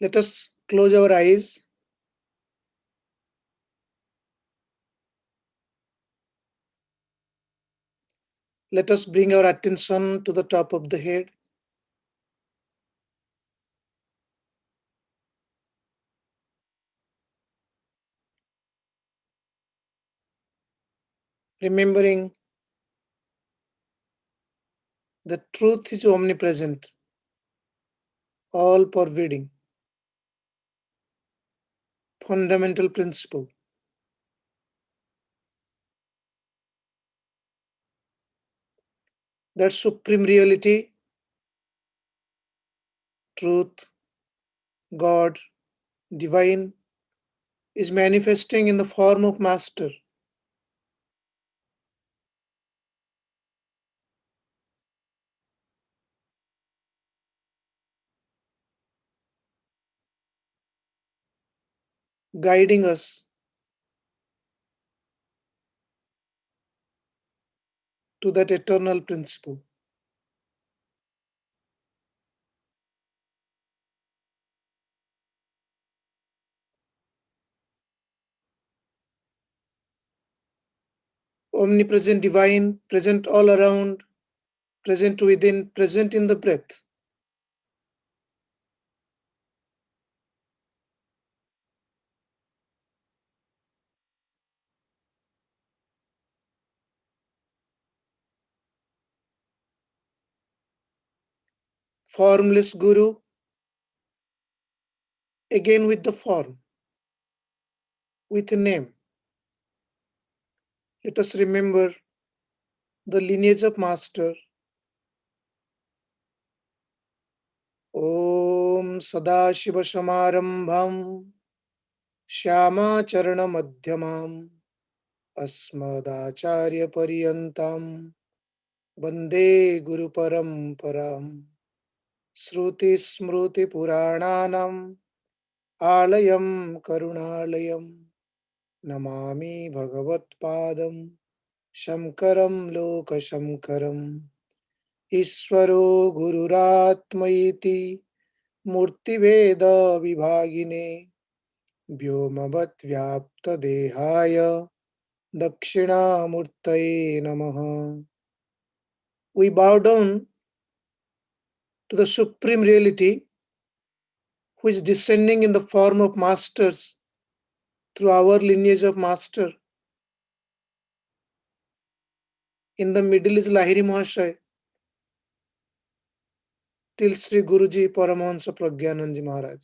Let us close our eyes. Let us bring our attention to the top of the head. Remembering the truth is omnipresent, all pervading, fundamental principle. That supreme reality, truth, God, divine, is manifesting in the form of Master, guiding us to that eternal principle. Omnipresent divine, present all around, present within, present in the breath. Formless Guru, again with the form, with a name. Let us remember the lineage of Master. Om Sadashiva Samarambham Shyama Charana Madhyamam Asmadacharya Pariyantam Vande Guru Paramparam Shruti Smruti Purananam Alayam Karunalayam Namami Bhagavat Padam Shankaram Loka Shankaram Ishvaro Gururatmaiti Murtiveda Vibhagine Vyomavad Vyapta Dehaya Dakshinamurtaye Namaha. We bow down to the Supreme Reality who is descending in the form of masters through our lineage of master. In the middle is Lahiri Mahashay till Sri Guruji Paramahansa Pragyananji Maharaj.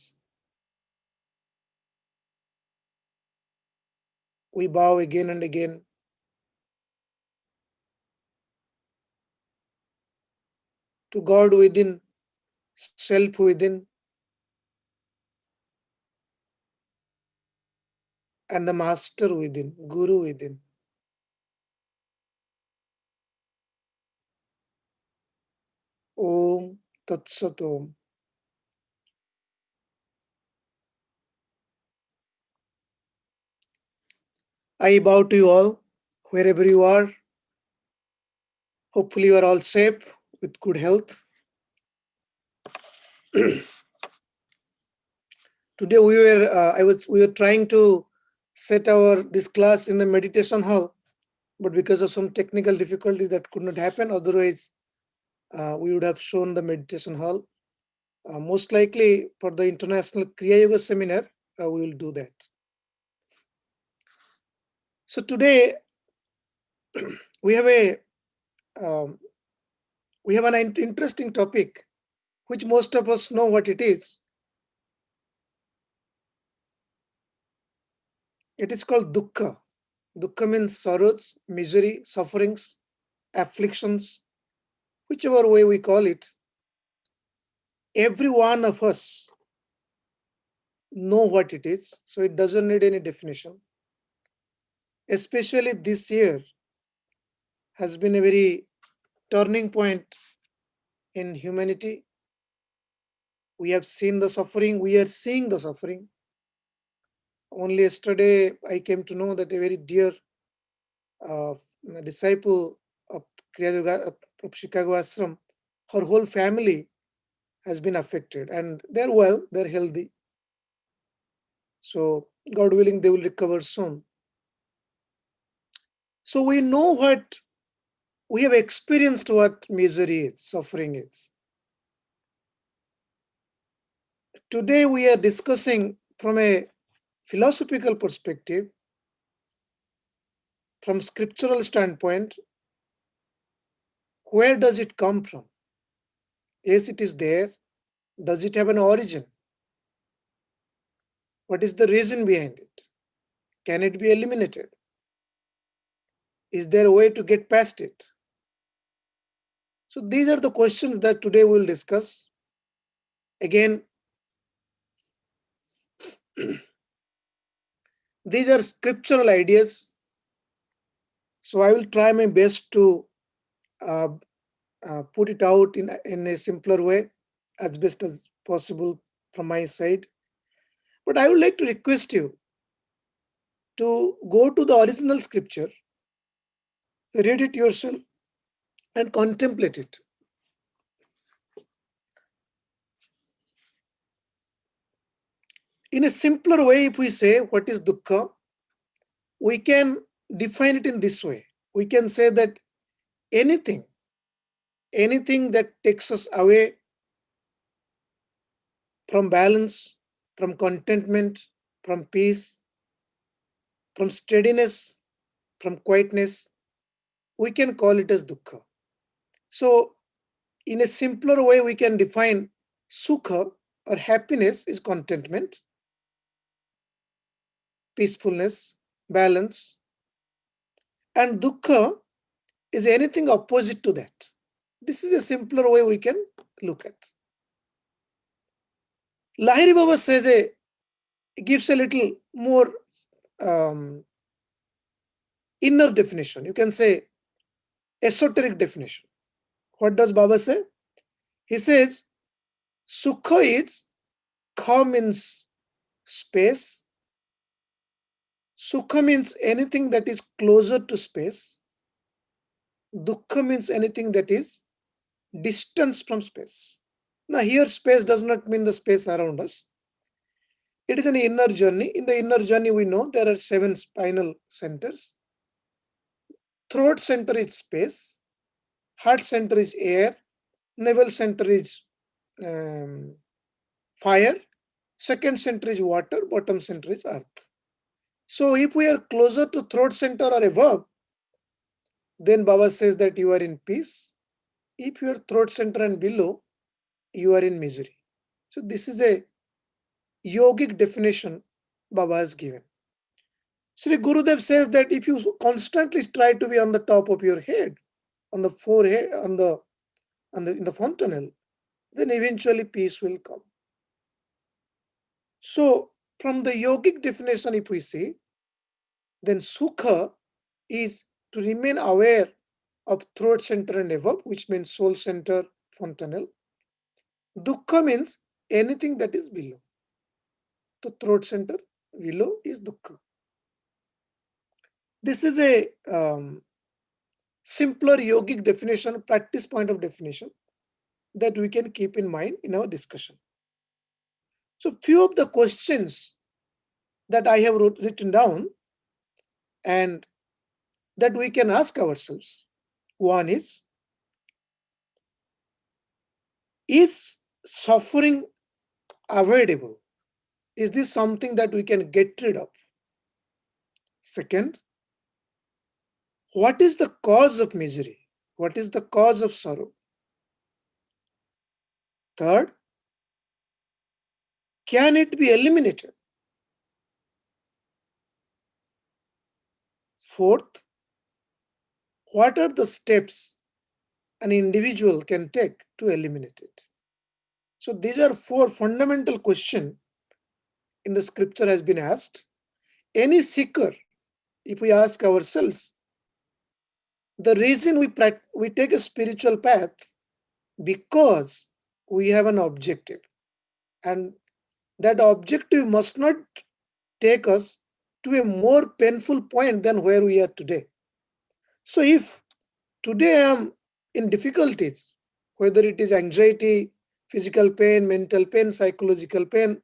We bow again and again to God within, self within, and the master within, Guru within. Om Tat Sat Om. I bow to you all, wherever you are. Hopefully, you are all safe with good health. Today we were trying to set our this class in the meditation hall, but because of some technical difficulties that could not happen. Otherwise, we would have shown the meditation hall. Most likely for the International Kriya Yoga Seminar, we will do that. So today we have um, an interesting topic, which most of us know what it is. It is called dukkha. Dukkha means sorrows, misery, sufferings, afflictions, whichever way we call it. Every one of us know what it is, so it doesn't need any definition. Especially this year has been a very turning point in humanity. We have seen the suffering, we are seeing the suffering. Only yesterday, I came to know that a very dear uh, disciple of Kriya Yoga of Chicago Ashram, her whole family has been affected, and they're well, they're healthy. So, God willing, they will recover soon. So, we know what we have experienced, what misery is, suffering is. Today, we are discussing from a philosophical perspective, from scriptural standpoint, where does it come from? Yes, it is there. Does it have an origin? What is the reason behind it? Can it be eliminated? Is there a way to get past it? So these are the questions that today we'll discuss. Again, these are scriptural ideas. So I will try my best to uh, put it out in a simpler way as best as possible from my side. But I would like to request you to go to the original scripture, read it yourself, and contemplate it. In a simpler way, if we say what is dukkha, we can define it in this way. We can say that anything, anything that takes us away from balance, from contentment, from peace, from steadiness, from quietness, we can call it as dukkha. So, in a simpler way, we can define sukha or happiness is contentment, peacefulness, balance, and dukkha is anything opposite to that. This is a simpler way we can look at. Lahiri Baba says gives a little more um, inner definition. You can say esoteric definition. What does Baba say? He says sukha is kha means space. Sukha means anything that is closer to space. Dukkha means anything that is distance from space. Now, here space does not mean the space around us. It is an inner journey. In the inner journey, we know there are 7 spinal centers. Throat center is space. Heart center is air. Navel center is um, fire. Second center is water. Bottom center is earth. So, if we are closer to throat center or above, then Baba says that you are in peace. If you are throat center and below, you are in misery. So, this is a yogic definition Baba has given. Sri Gurudev says that if you constantly try to be on the top of your head, on the forehead, in the fontanel, then eventually peace will come. So, from the yogic definition, if we see, then sukha is to remain aware of throat center and above, which means soul center, fontanel. Dukkha means anything that is below. The throat center below is dukkha. This is a simpler yogic definition, practice point of definition that we can keep in mind in our discussion. So, few of the questions that I have written down and that we can ask ourselves. One is suffering avoidable? Is this something that we can get rid of? Second, what is the cause of misery? What is the cause of sorrow? Third, can it be eliminated? Fourth, what are the steps an individual can take to eliminate it? So these are 4 fundamental questions in the scripture has been asked. Any seeker, if we ask ourselves, the reason we take a spiritual path because we have an objective, and that objective must not take us to a more painful point than where we are today. So if today I am in difficulties, whether it is anxiety, physical pain, mental pain, psychological pain,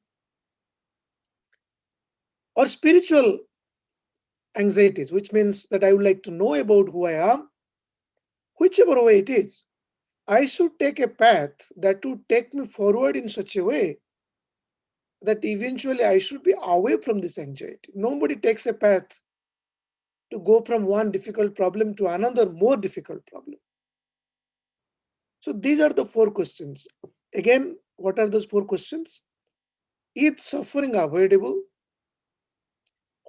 or spiritual anxieties, which means that I would like to know about who I am, whichever way it is, I should take a path that would take me forward in such a way that eventually I should be away from this anxiety. Nobody takes a path to go from one difficult problem to another more difficult problem. So these are the four questions. Again, what are those four questions? Is suffering avoidable?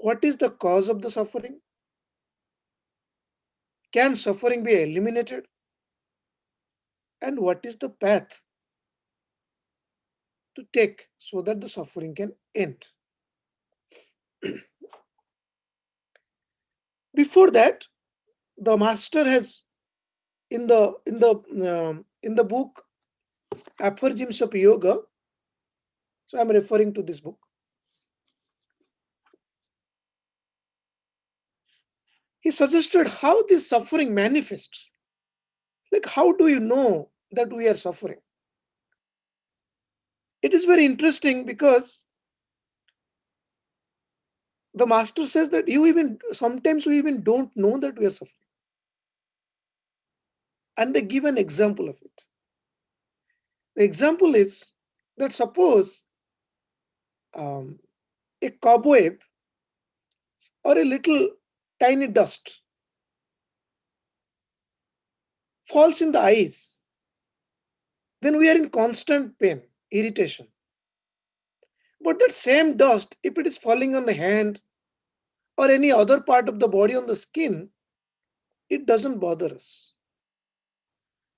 What is the cause of the suffering? Can suffering be eliminated? And what is the path to take so that the suffering can end? Before that, the master has in the book Aphorisms of Yoga. So I'm referring to this book. He suggested how this suffering manifests. Like, how do you know that we are suffering? It is very interesting because the master says that you even sometimes we even don't know that we are suffering. And they give an example of it. The example is that suppose um, a cobweb or a little tiny dust falls in the eyes, then we are in constant pain, irritation. But that same dust, if it is falling on the hand or any other part of the body on the skin, it doesn't bother us.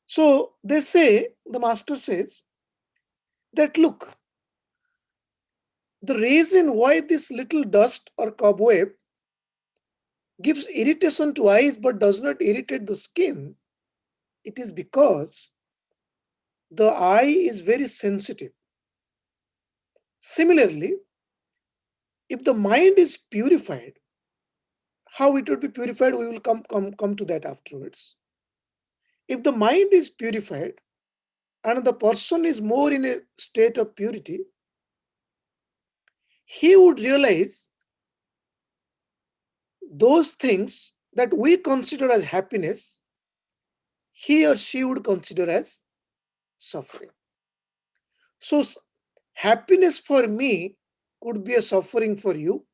So they say, the master says, that look, the reason why this little dust or cobweb gives irritation to eyes but does not irritate the skin, it is because the eye is very sensitive. Similarly, if the mind is purified, how it would be purified, we will come to that afterwards. If the mind is purified and the person is more in a state of purity, he would realize those things that we consider as happiness, he or she would consider as suffering. So, happiness for me could be a suffering for you,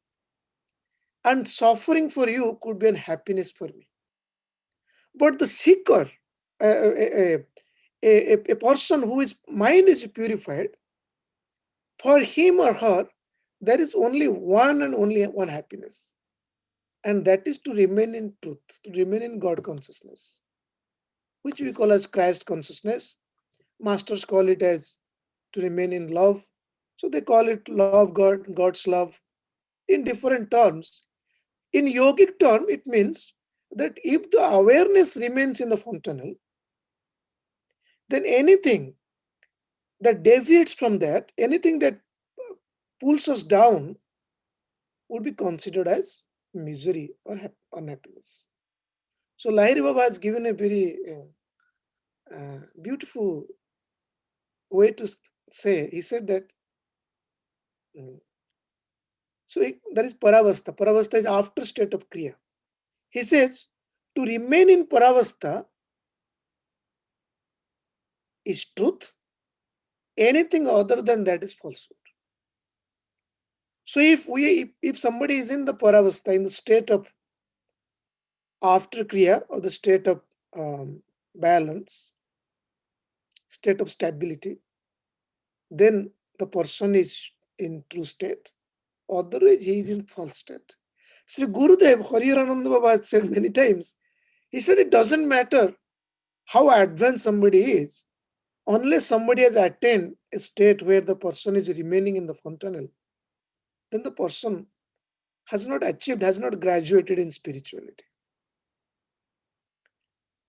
and suffering for you could be a happiness for me. But the seeker, a person whose mind is purified, for him or her, there is only one and only one happiness, and that is to remain in truth, to remain in God consciousness, which we call as Christ consciousness. Masters call it as to remain in love. So they call it love God, God's love in different terms. In yogic term, it means that if the awareness remains in the fontanel, then anything that deviates from that, anything that pulls us down, would be considered as misery or unhappiness. So Lahiri Baba has given a very beautiful way to say. He said that, mm, so that is paravastha. Paravastha is after state of kriya. He says to remain in paravastha is truth. Anything other than that is falsehood. So if somebody is in the paravastha, in the state of after kriya or the state of balance, state of stability, then the person is in true state. Otherwise, he is in false state. Sri Gurudev Hariharananda Baba has said many times, he said it doesn't matter how advanced somebody is, unless somebody has attained a state where the person is remaining in the fontanel, then the person has not achieved, has not graduated in spirituality.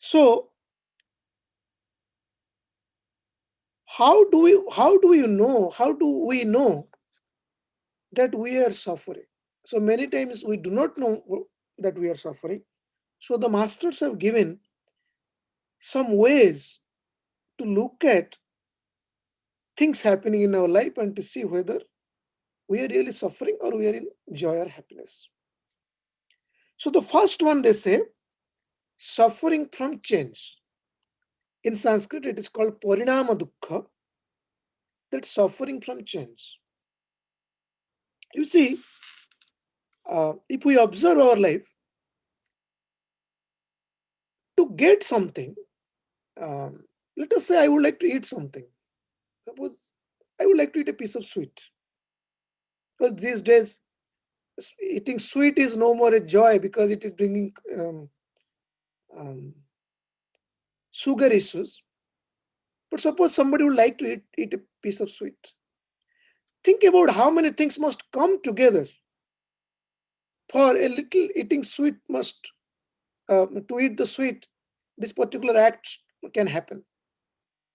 So, how do we know that we are suffering? So many times we do not know that we are suffering. So the masters have given some ways to look at things happening in our life and to see whether we are really suffering or we are in joy or happiness. So the first one, they say, suffering from change. In Sanskrit, it is called parinama dukkha, that suffering from change. You see, if we observe our life, to get something, um, let us say I would like to eat something. Suppose I would like to eat a piece of sweet. Because these days, eating sweet is no more a joy because it is bringing um, sugar issues. But suppose somebody would like to eat a piece of sweet. Think about how many things must come together for a little eating sweet must, to eat the sweet, this particular act can happen.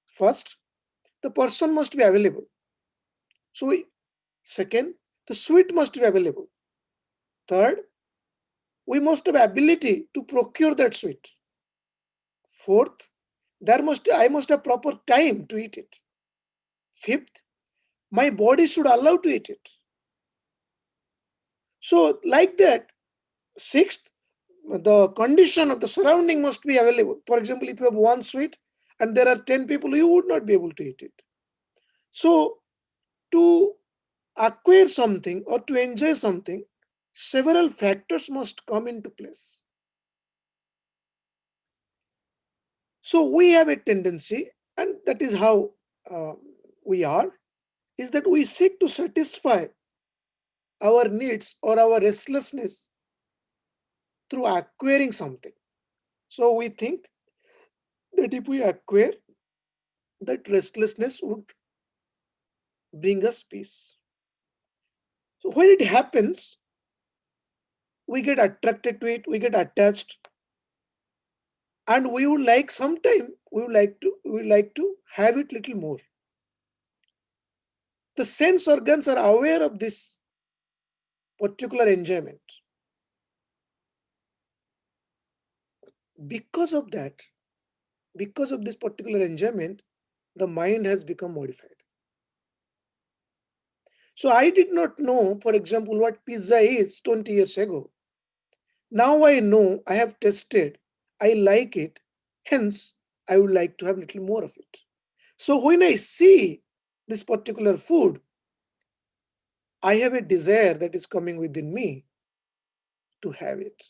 First, the person must be available. So, second, the sweet must be available. Third, we must have ability to procure that sweet. Fourth, I must have proper time to eat it. Fifth, my body should allow to eat it. So, like that. Sixth, the condition of the surrounding must be available. For example, if you have one sweet and there are 10 people, you would not be able to eat it. So, to acquire something or to enjoy something, several factors must come into place. So, we have a tendency, and that is how uh, we are, is that we seek to satisfy our needs or our restlessness through acquiring something. So, we think that if we acquire, that restlessness would bring us peace. So when it happens, we get attracted to it, we get attached, and we would like sometime we would like to have it little more. The sense organs are aware of this particular enjoyment. Because of that, because of this particular enjoyment, the mind has become modified. So I did not know, for example, what pizza is 20 years ago. Now I know, I have tested, I like it, hence I would like to have little more of it. So when I see this particular food, I have a desire that is coming within me to have it.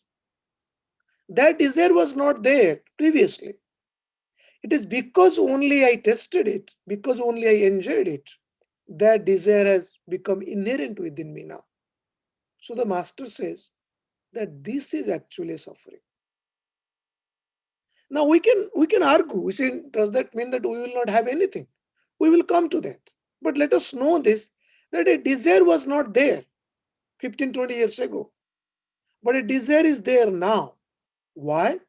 That desire was not there previously. It is because only I tested it, because only I enjoyed it, that desire has become inherent within me now. So the master says that this is actually suffering. Now we can argue. We say, does that mean that we will not have anything? We will come to that. But let us know this, that a desire was not there 15, 20 years ago. But a desire is there now. Why?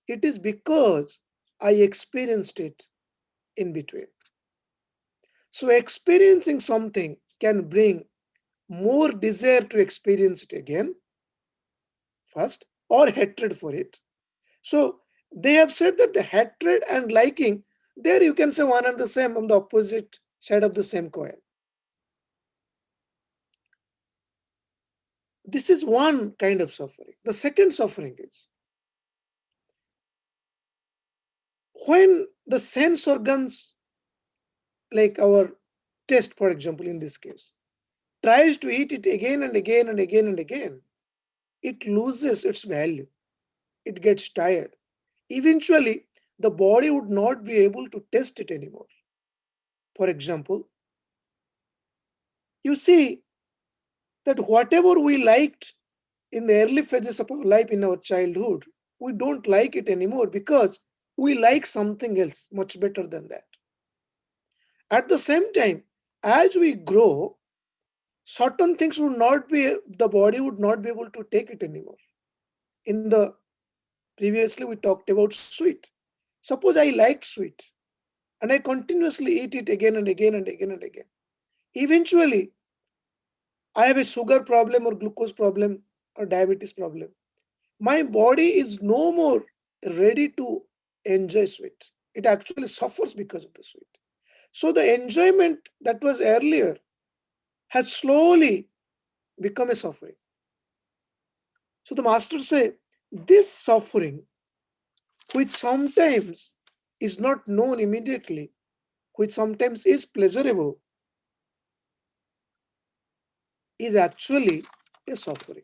It is because I experienced it in between. So experiencing something can bring more desire to experience it again, first, or hatred for it. So they have said that the hatred and liking, there you can say one and the same on the opposite side of the same coin. This is one kind of suffering. The second suffering is when the sense organs, like our taste, for example, in this case, tries to eat it again and again and again and again, it loses its value. It gets tired. Eventually, the body would not be able to taste it anymore. For example, you see that whatever we liked in the early phases of our life in our childhood, we don't like it anymore because we like something else much better than that. At the same time, as we grow, certain things would not be, the body would not be able to take it anymore. In the previously we talked about sweet. Suppose I liked sweet and I continuously eat it again and again and again and again. Eventually, I have a sugar problem or glucose problem or diabetes problem. My body is no more ready to enjoy sweet. It actually suffers because of the sweet. So the enjoyment that was earlier has slowly become a suffering. So the master say, this suffering, which sometimes is not known immediately, which sometimes is pleasurable, is actually a suffering.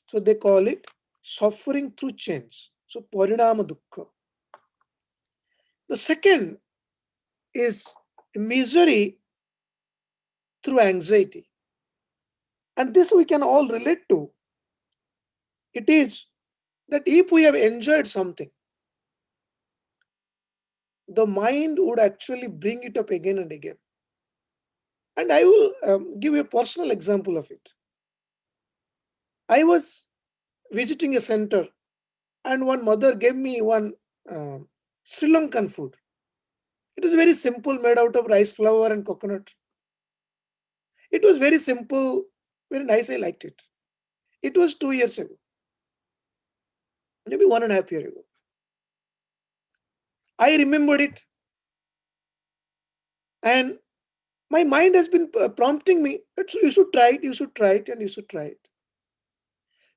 So they call it suffering through change. So parinama dukkha. The second is misery through anxiety. And this we can all relate to. It is that if we have enjoyed something, the mind would actually bring it up again and again. And I will give you a personal example of it. I was visiting a center, and one mother gave me one um Sri Lankan food. It is very simple, made out of rice flour and coconut. It was very simple, very nice. I liked it. It was 2 years ago, maybe 1.5 years ago. I remembered it, and my mind has been prompting me that you should try it, you should try it, and you should try it.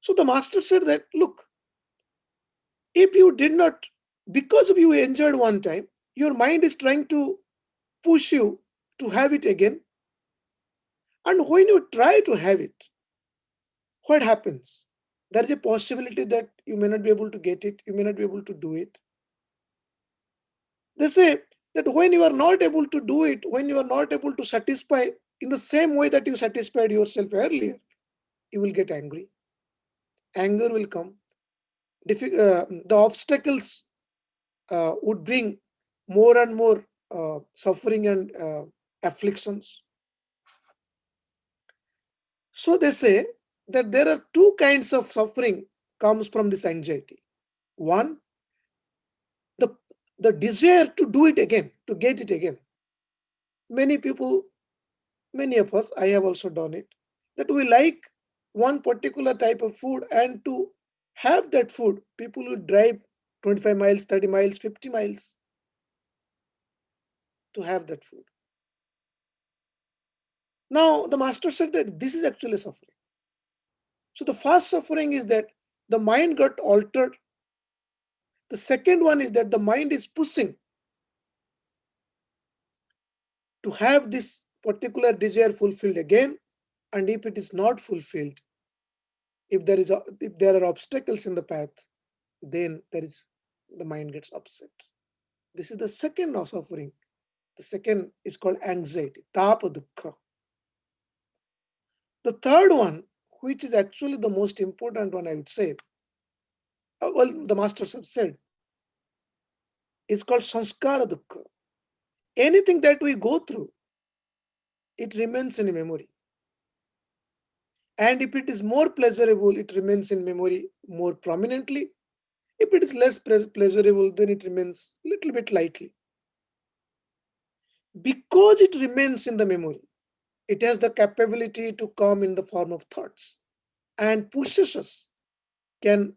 So the master said that, look, if you did not, because of you enjoyed one time, your mind is trying to push you to have it again. And when you try to have it, what happens? There is a possibility that you may not be able to get it, you may not be able to do it. They say that when you are not able to do it, when you are not able to satisfy in the same way that you satisfied yourself earlier, you will get angry. Anger will come. The obstacles would bring more and more suffering and afflictions. So they say that there are two kinds of suffering comes from this anxiety. One, the the desire to do it again, to get it again. Many people, many of us, I have also done it, that we like one particular type of food, and to have that food, people will drive 25 miles, 30 miles, 50 miles to have that food. Now, the master said that this is actually suffering. So, the first suffering is that the mind got altered. The second one is that the mind is pushing to have this particular desire fulfilled again. And if it is not fulfilled, if there are obstacles in the path, then the mind gets upset. This is the second of suffering. The second is called anxiety, tapa dukkha. The third one, which is actually the most important one, I would say, well, the masters have said, is called sanskara dukkha. Anything that we go through, it remains in memory. And if it is more pleasurable, it remains in memory more prominently. If it is less pleasurable, then it remains a little bit lightly. Because it remains in the memory, it has the capability to come in the form of thoughts and pushes us, can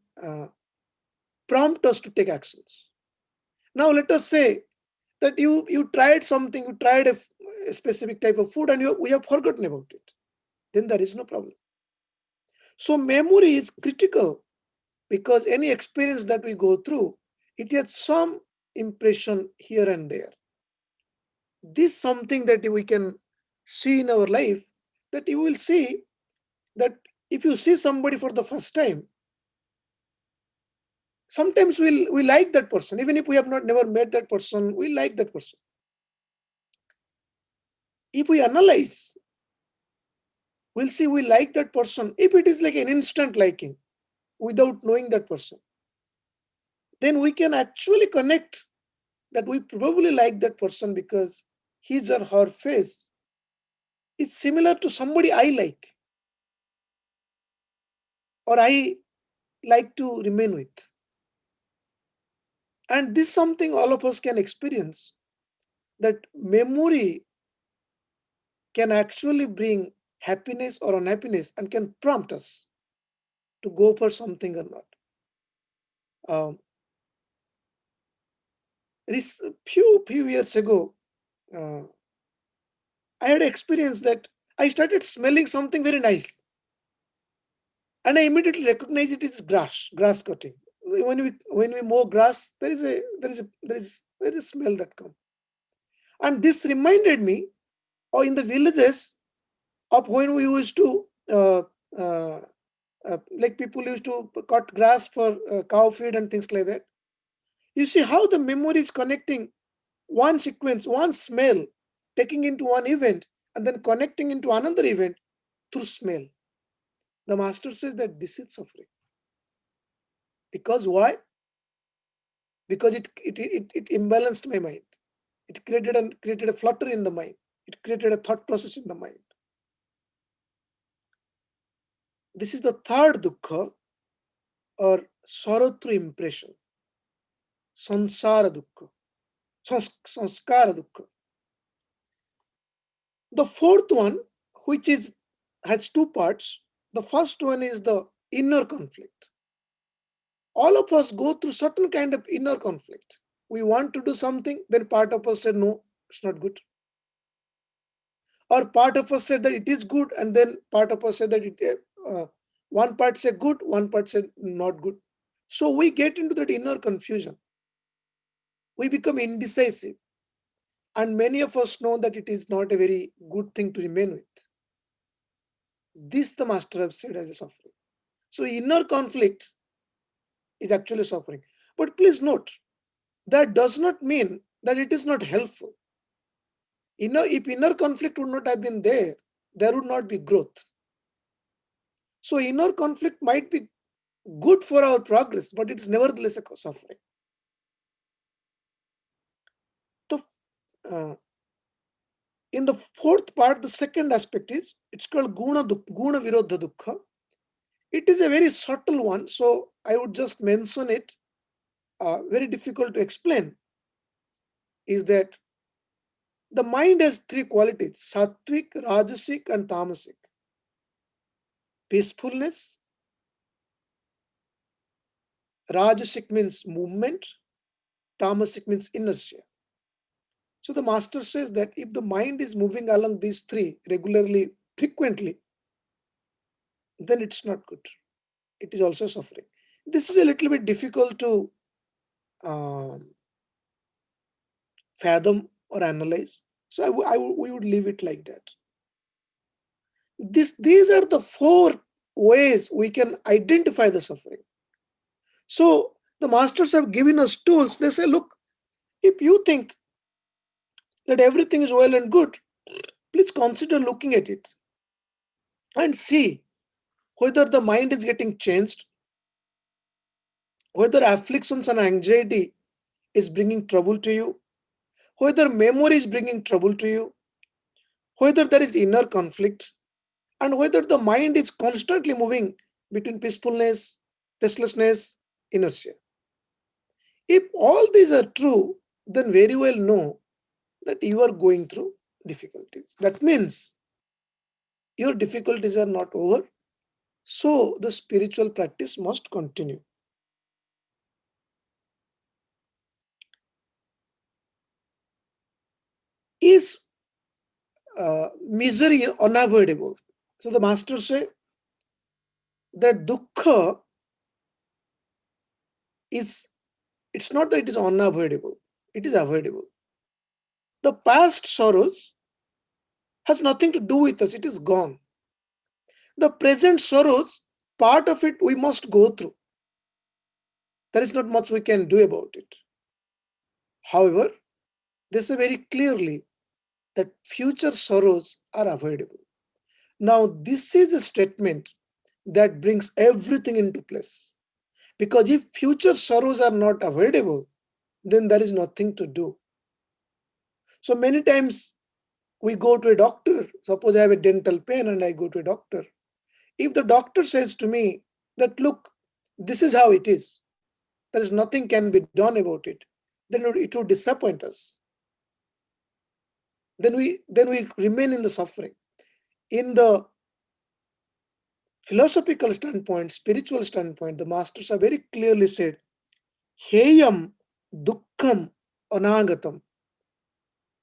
prompt us to take actions. Now, let us say that you tried something, you tried a specific type of food, and we have forgotten about it. Then there is no problem. So, memory is critical because any experience that we go through, it has some impression here and there. This is something that we can see in our life, that you will see that if you see somebody for the first time, sometimes we like that person, even if we have not never met that person, we like that person. If we analyze, we'll see we like that person. If it is like an instant liking without knowing that person, then we can actually connect that we probably like that person because his or her face is similar to somebody I like or I like to remain with. And this is something all of us can experience, that memory can actually bring happiness or unhappiness and can prompt us to go for something or not. Um, this few years ago, uh, I had experienced that I started smelling something very nice, and I immediately recognized it is grass cutting. When we mow grass, there is a smell that comes. And this reminded me, or in the villages, of when we used to uh, like people used to cut grass for cow feed and things like that. You see how the memory is connecting one sequence, one smell, taking into one event, and then connecting into another event through smell. The master says that this is suffering. Because why? Because it imbalanced my mind. It created a flutter in the mind. It created a thought process in the mind. This is the third dukkha, or sorrow through impression, sansara dukkha, sanskara dukkha. The fourth one, which is has two parts. The first one is the inner conflict. All of us go through certain kind of inner conflict. We want to do something, then part of us said no, it's not good. Or part of us said that it is good, and then part of us said that one part said good, one part said not good. So we get into that inner confusion. We become indecisive, and many of us know that it is not a very good thing to remain with. This the master have said as a suffering. So inner conflict is actually suffering. But please note, that does not mean that it is not helpful. If inner conflict would not have been there would not be growth. So inner conflict might be good for our progress, but it's nevertheless a suffering. So, uh, in the fourth part, the second aspect is, it's called guna virodha dukkha. It is a very subtle one, so I would just mention it. Very difficult to explain. Is that the mind has three qualities: sattvic, rajasic, and tamasic. Peacefulness. Rajasic means movement. Tamasic means inertia. So the master says that if the mind is moving along these three regularly, frequently, then it's not good. It is also suffering. This is a little bit difficult to um, fathom or analyze. So we would leave it like that. These are the four ways we can identify the suffering. So the masters have given us tools. They say, look, if you think that everything is well and good, please consider looking at it and see whether the mind is getting changed, whether afflictions and anxiety is bringing trouble to you, whether memory is bringing trouble to you, whether there is inner conflict, and whether the mind is constantly moving between peacefulness, restlessness, inertia. If all these are true, then very well know that you are going through difficulties. That means your difficulties are not over. So the spiritual practice must continue. Is misery unavoidable? So the master say that dukkha is, it's not that it is unavoidable, it is avoidable. The past sorrows has nothing to do with us, it is gone. The present sorrows, part of it we must go through. There is not much we can do about it. However, they say very clearly that future sorrows are avoidable. Now, this is a statement that brings everything into place. Because if future sorrows are not avoidable, then there is nothing to do. So many times we go to a doctor. Suppose I have a dental pain and I go to a doctor. If the doctor says to me that, look, this is how it is, there is nothing can be done about it, then it would disappoint us. Then we remain in the suffering. In the philosophical standpoint, spiritual standpoint, the masters have very clearly said, Heyam dukkham anagatam.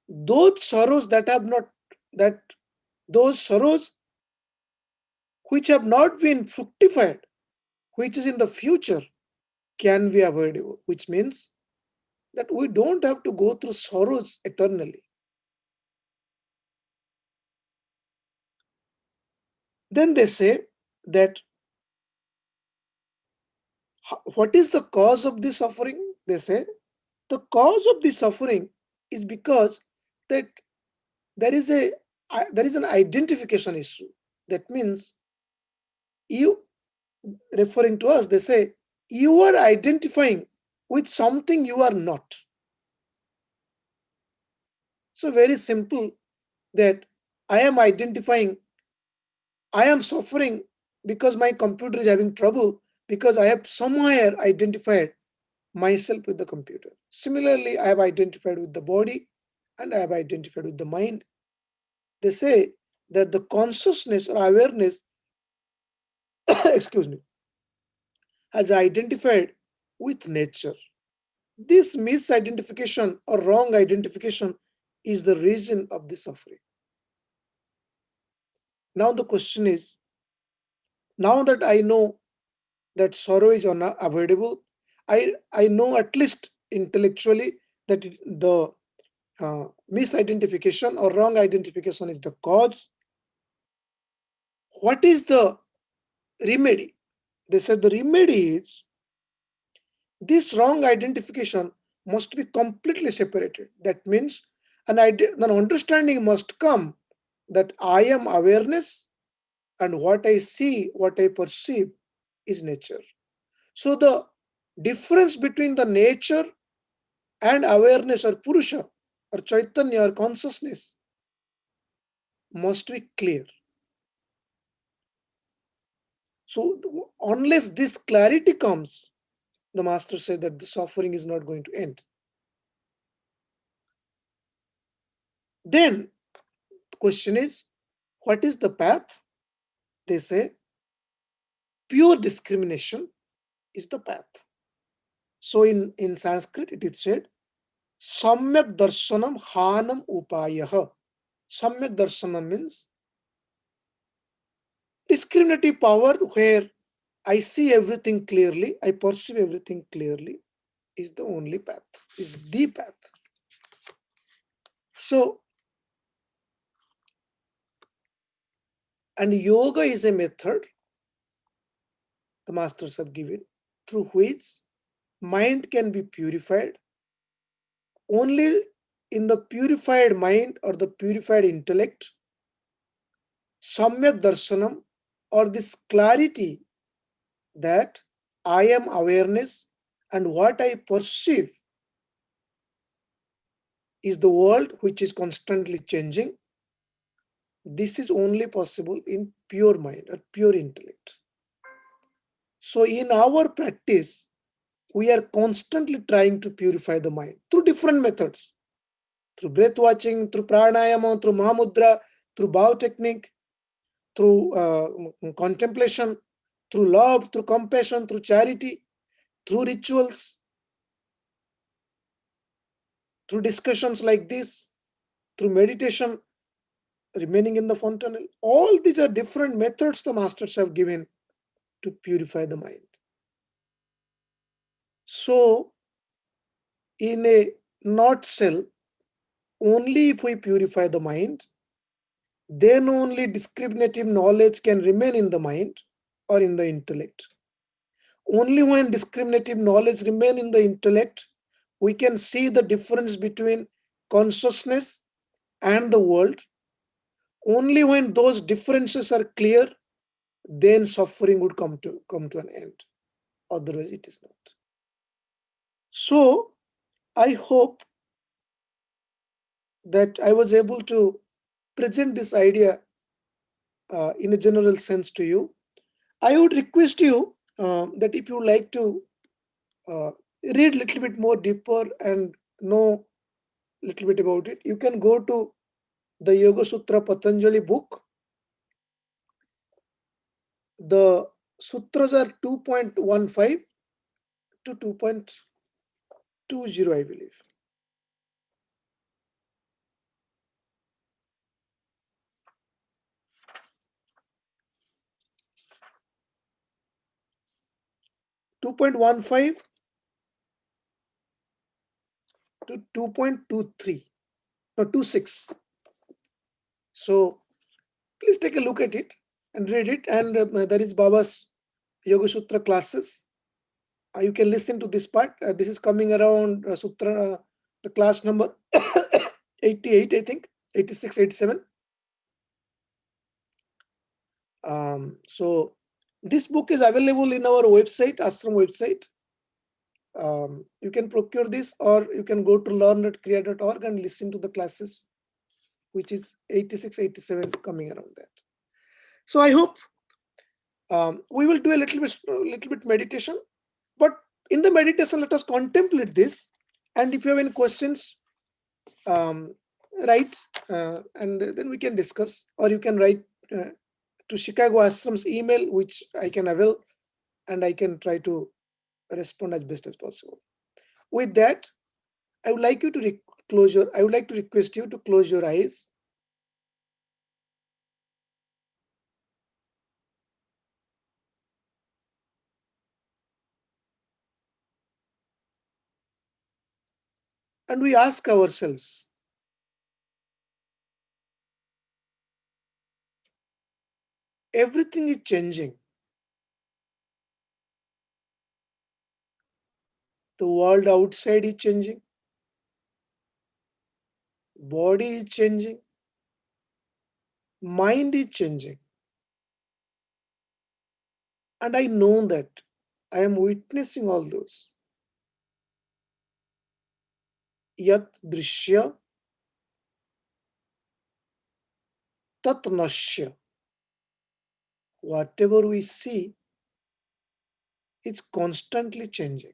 Those sorrows that have not, that those sorrows which have not been fructified, which is in the future, can be avoidable, which means that we don't have to go through sorrows eternally. Then they say that what is the cause of this suffering? They say the cause of this suffering is because that there is a there is an identification issue. That means you, referring to us, they say you are identifying with something you are not. So very simple, that I am identifying, I am suffering because my computer is having trouble, because I have somewhere identified myself with the computer. Similarly, I have identified with the body and I have identified with the mind. They say that the consciousness or awareness, excuse me, has identified with nature. This misidentification or wrong identification is the reason of the suffering. Now the question is, now that I know that sorrow is unavoidable, I know at least intellectually that the misidentification or wrong identification is the cause. What is the remedy? They said the remedy is this wrong identification must be completely separated. That means an understanding must come that I am awareness, and what I see, what I perceive is nature. So the difference between the nature and awareness or Purusha or Chaitanya or consciousness must be clear. So unless this clarity comes, the master said that the suffering is not going to end. Then the question is, what is the path? They say pure discrimination is the path. So in Sanskrit it is said, Samyak darshanam hanam upayah. Samyak darshanam means discriminative power, where I see everything clearly, I perceive everything clearly, is the only path, is the path. So, and yoga is a method the masters have given through which mind can be purified. Only in the purified mind or the purified intellect, samyak darshanam, or this clarity that I am awareness and what I perceive is the world which is constantly changing. This is only possible in pure mind or pure intellect. So in our practice, we are constantly trying to purify the mind through different methods, through breath watching, through pranayama, through mahamudra, through bow technique, through contemplation, through love, through compassion, through charity, through rituals, through discussions like this, through meditation, remaining in the fontanel. All these are different methods the masters have given to purify the mind. So, in a nutshell, only if we purify the mind, then only discriminative knowledge can remain in the mind or in the intellect. Only when discriminative knowledge remain in the intellect, we can see the difference between consciousness and the world. Only when those differences are clear, then suffering would come to an end. Otherwise, it is not. So, I hope that I was able to present this idea in a general sense to you. I would request you that if you would like to uh, read a little bit more deeper and know a little bit about it, you can go to the Yoga Sutra Patanjali book. The sutras are 2.15 to 2.20, I believe. 2.15 to 2.23, no, 26. So please take a look at it and read it. And there is Baba's Yoga Sutra classes. You can listen to this part. This is coming around Sutra, the class number 88, I think, 86, 87. So this book is available in our website, Ashram website. You can procure this, or you can go to learn.kriya.org and listen to the classes, which is 86, 87, coming around that. So I hope we will do a little bit meditation. But in the meditation, let us contemplate this. And if you have any questions, write, and then we can discuss. Or you can write to Chicago Ashram's email, which I can avail, and I can try to respond as best as possible. With that, I would like you to I would like to request you to close your eyes. And we ask ourselves, everything is changing. The world outside is changing. Body is changing. Mind is changing. And I know that I am witnessing all those. Yat drishya tat nashya. Whatever we see is constantly changing.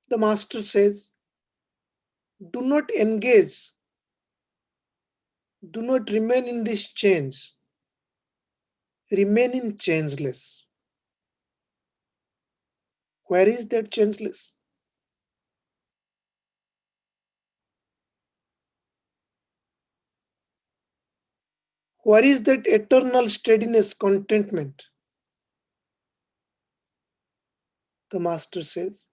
The master says, do not engage, do not remain in this change, remain in changeless. Where is that changeless? Where is that eternal steadiness, contentment? The master says,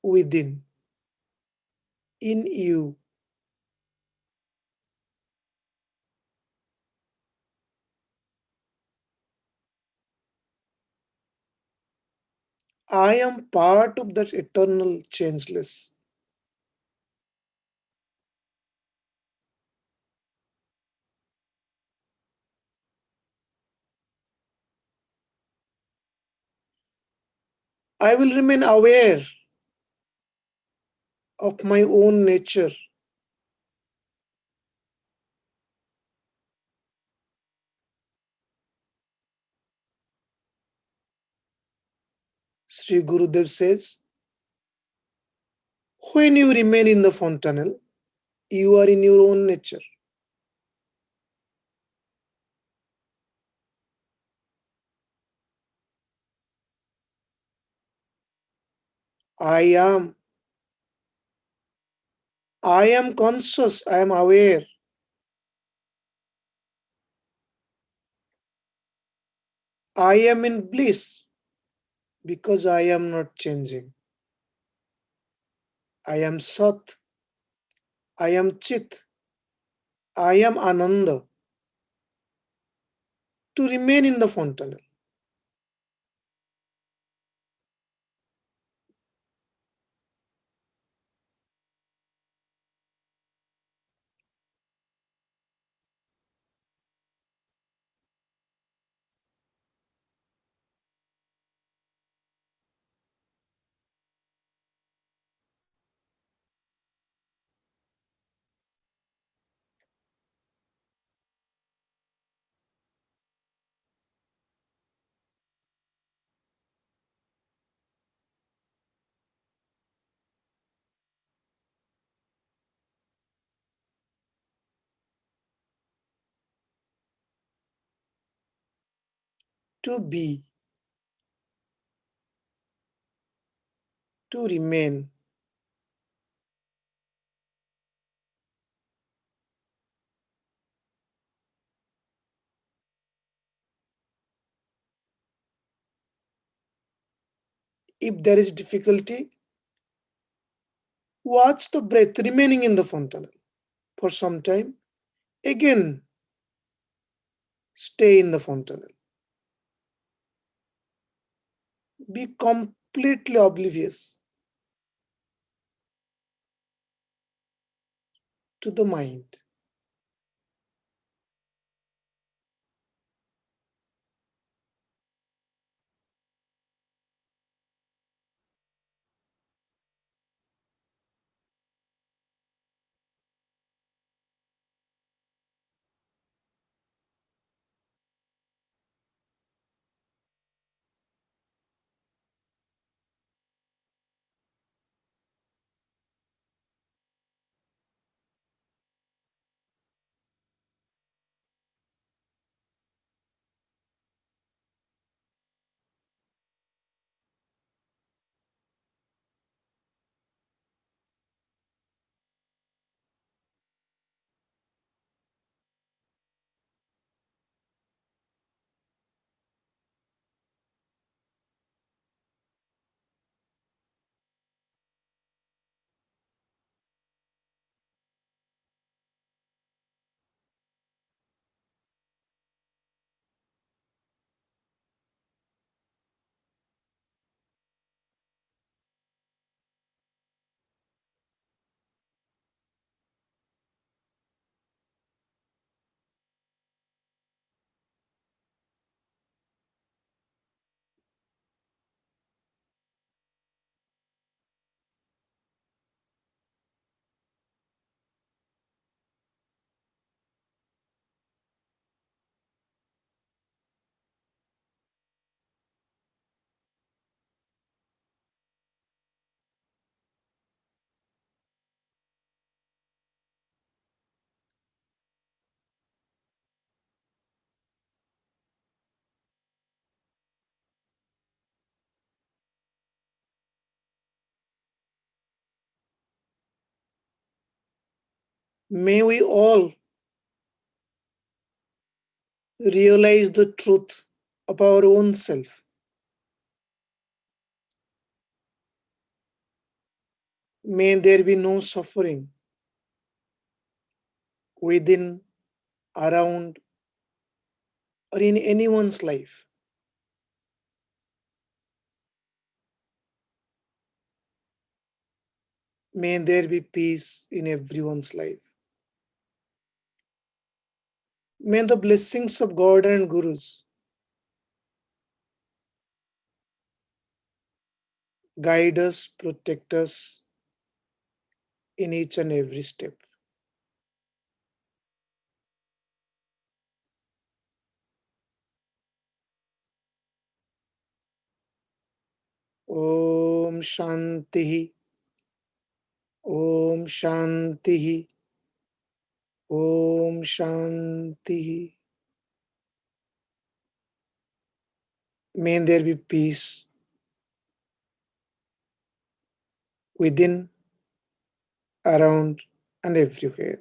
within, in you. I am part of that eternal changeless. I will remain aware of my own nature. Sri Gurudev says, when you remain in the fontanel, you are in your own nature. I am. I am conscious. I am aware. I am in bliss because I am not changing. I am Sat. I am Chit. I am Ananda. To remain in the fontanel. To be. to remain. If there is difficulty, watch the breath remaining in the fontanel for some time. Again, stay in the fontanel. Be completely oblivious to the mind. May we all realize the truth of our own self. May there be no suffering within, around, or in anyone's life. May there be peace in everyone's life. May the blessings of God and Gurus guide us, protect us in each and every step. Om Shanti. Om Shanti. Om Shanti. May there be peace within, around, and everywhere.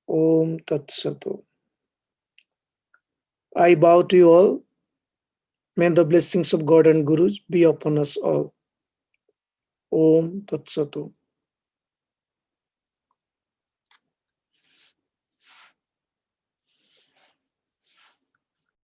Om Tat Sat. I bow to you all. May the blessings of God and Gurus be upon us all. Om Tat Sat.